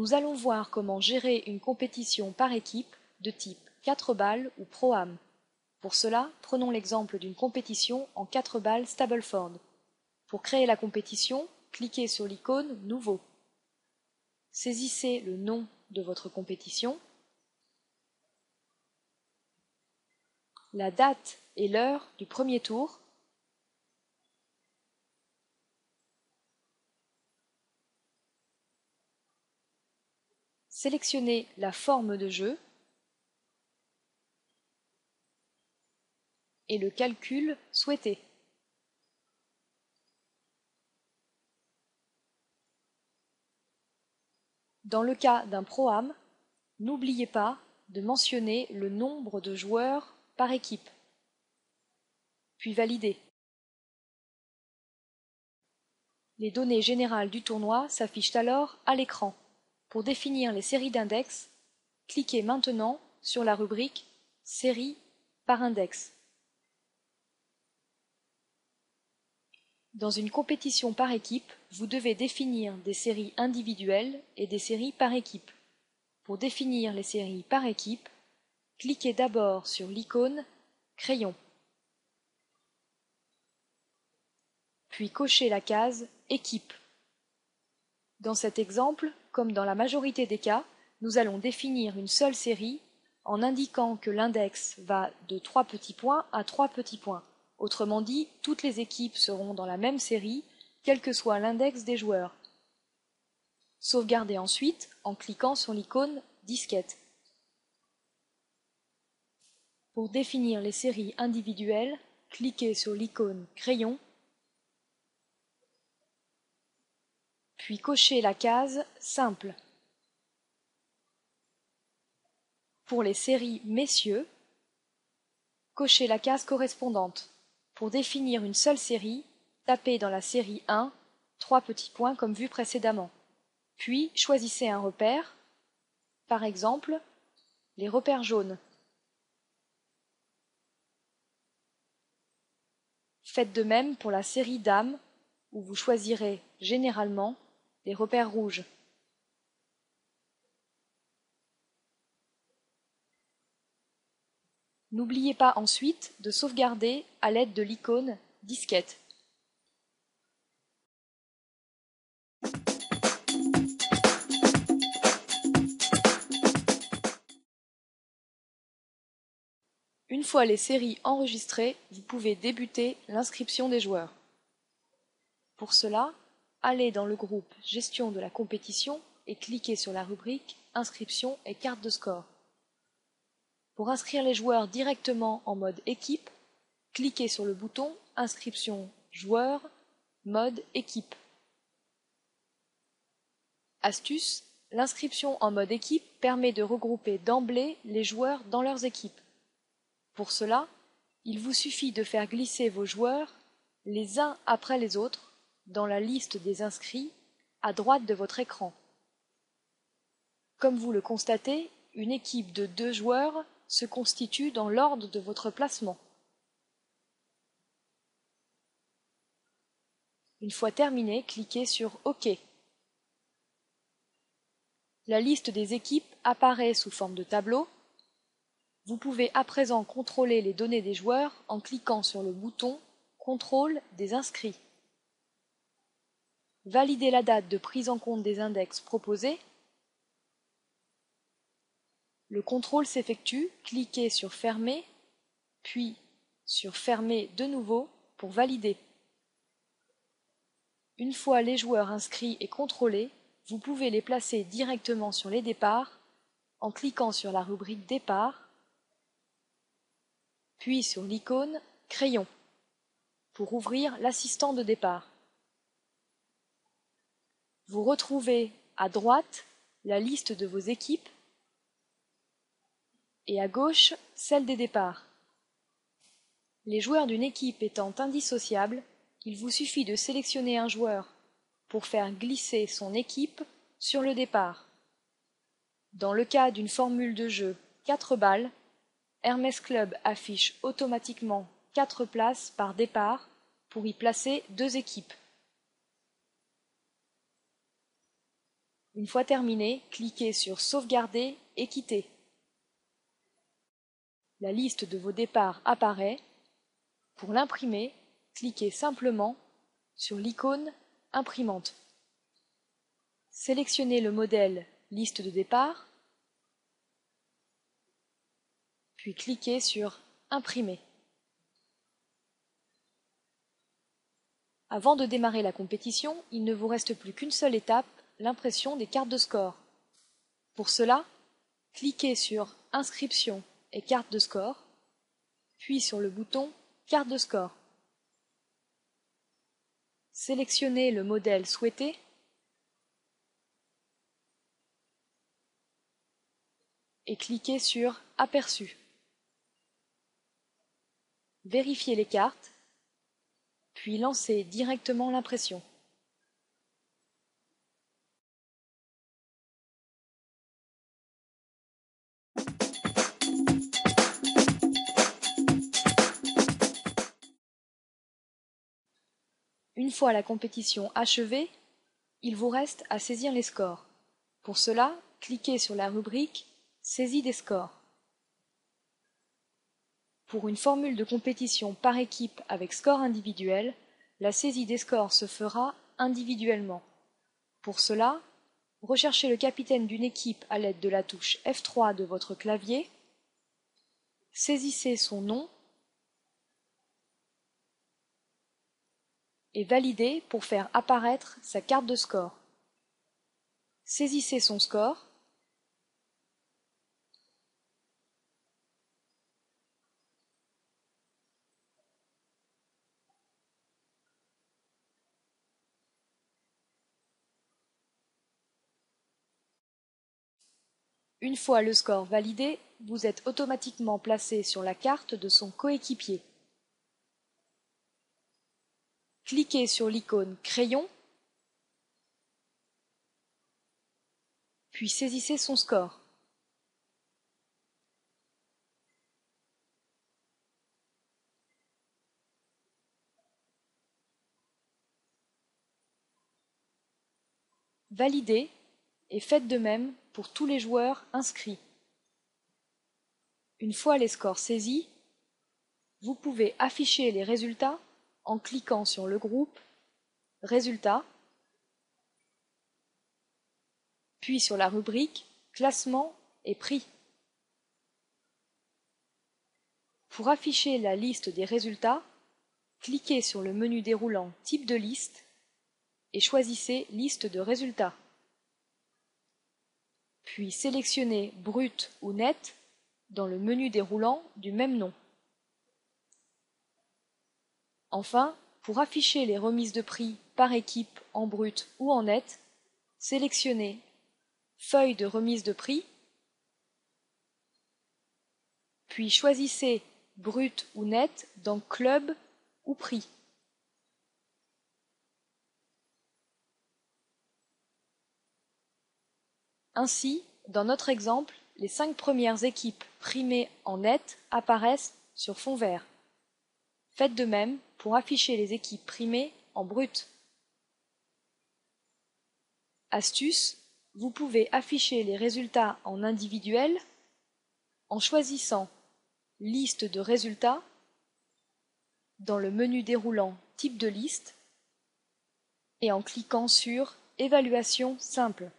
Nous allons voir comment gérer une compétition par équipe de type 4 balles ou Pro-Am. Pour cela, prenons l'exemple d'une compétition en 4 balles Stableford. Pour créer la compétition, cliquez sur l'icône « Nouveau ». Saisissez le nom de votre compétition, la date et l'heure du premier tour, sélectionnez la forme de jeu et le calcul souhaité. Dans le cas d'un Pro-Am, n'oubliez pas de mentionner le nombre de joueurs par équipe, puis valider. Les données générales du tournoi s'affichent alors à l'écran. Pour définir les séries d'index, cliquez maintenant sur la rubrique « Séries par index ». Dans une compétition par équipe, vous devez définir des séries individuelles et des séries par équipe. Pour définir les séries par équipe, cliquez d'abord sur l'icône « Crayon ». Puis cochez la case « Équipe ». Dans cet exemple, comme dans la majorité des cas, nous allons définir une seule série en indiquant que l'index va de 3 petits points à 3 petits points. Autrement dit, toutes les équipes seront dans la même série, quel que soit l'index des joueurs. Sauvegardez ensuite en cliquant sur l'icône « Disquette ». Pour définir les séries individuelles, cliquez sur l'icône « Crayon », puis cochez la case « Simple ». Pour les séries messieurs, cochez la case correspondante. Pour définir une seule série, tapez dans la série 1, 3 petits points comme vu précédemment. Puis choisissez un repère, par exemple les repères jaunes. Faites de même pour la série dames, où vous choisirez généralement les repères rouges. N'oubliez pas ensuite de sauvegarder à l'aide de l'icône « Disquette ». Une fois les séries enregistrées, vous pouvez débuter l'inscription des joueurs. Pour cela, allez dans le groupe « Gestion de la compétition » et cliquez sur la rubrique « Inscription et carte de score ». Pour inscrire les joueurs directement en mode équipe, cliquez sur le bouton « Inscription joueurs, mode équipe ». Astuce, l'inscription en mode équipe permet de regrouper d'emblée les joueurs dans leurs équipes. Pour cela, il vous suffit de faire glisser vos joueurs les uns après les autres dans la liste des inscrits à droite de votre écran. Comme vous le constatez, une équipe de 2 joueurs se constitue dans l'ordre de votre placement. Une fois terminé, cliquez sur OK. La liste des équipes apparaît sous forme de tableau. Vous pouvez à présent contrôler les données des joueurs en cliquant sur le bouton « Contrôle des inscrits ». Validez la date de prise en compte des index proposés. Le contrôle s'effectue, cliquez sur « Fermer », puis sur « Fermer de nouveau » pour valider. Une fois les joueurs inscrits et contrôlés, vous pouvez les placer directement sur les départs en cliquant sur la rubrique « Départ », puis sur l'icône « Crayon » pour ouvrir l'assistant de départ. Vous retrouvez à droite la liste de vos équipes et à gauche celle des départs. Les joueurs d'une équipe étant indissociables, il vous suffit de sélectionner un joueur pour faire glisser son équipe sur le départ. Dans le cas d'une formule de jeu 4 balles, Hermès Club affiche automatiquement 4 places par départ pour y placer 2 équipes. Une fois terminé, cliquez sur Sauvegarder et quitter. La liste de vos départs apparaît. Pour l'imprimer, cliquez simplement sur l'icône Imprimante. Sélectionnez le modèle Liste de départ, puis cliquez sur Imprimer. Avant de démarrer la compétition, il ne vous reste plus qu'une seule étape, l'impression des cartes de score. Pour cela, cliquez sur Inscription et carte de score, puis sur le bouton Carte de score. Sélectionnez le modèle souhaité et cliquez sur Aperçu. Vérifiez les cartes, puis lancez directement l'impression. Une fois la compétition achevée, il vous reste à saisir les scores. Pour cela, cliquez sur la rubrique Saisie des scores. Pour une formule de compétition par équipe avec score individuel, la saisie des scores se fera individuellement. Pour cela, recherchez le capitaine d'une équipe à l'aide de la touche F3 de votre clavier, saisissez son nom et validez pour faire apparaître sa carte de score. Saisissez son score Une fois le score validé, vous êtes automatiquement placé sur la carte de son coéquipier. Cliquez sur l'icône Crayon, puis saisissez son score. Validez et faites de même pour tous les joueurs inscrits. Une fois les scores saisis, vous pouvez afficher les résultats en cliquant sur le groupe Résultats, puis sur la rubrique Classement et prix. Pour afficher la liste des résultats, cliquez sur le menu déroulant Type de liste et choisissez Liste de résultats. Puis sélectionnez Brut ou Net dans le menu déroulant du même nom. Enfin, pour afficher les remises de prix par équipe en brut ou en net, sélectionnez Feuille de remise de prix, puis choisissez Brut ou net dans Club ou Prix. Ainsi, dans notre exemple, les 5 premières équipes primées en net apparaissent sur fond vert. Faites de même pour afficher les équipes primées en brut. Astuce, vous pouvez afficher les résultats en individuel en choisissant Liste de résultats dans le menu déroulant Type de liste et en cliquant sur Évaluation simple.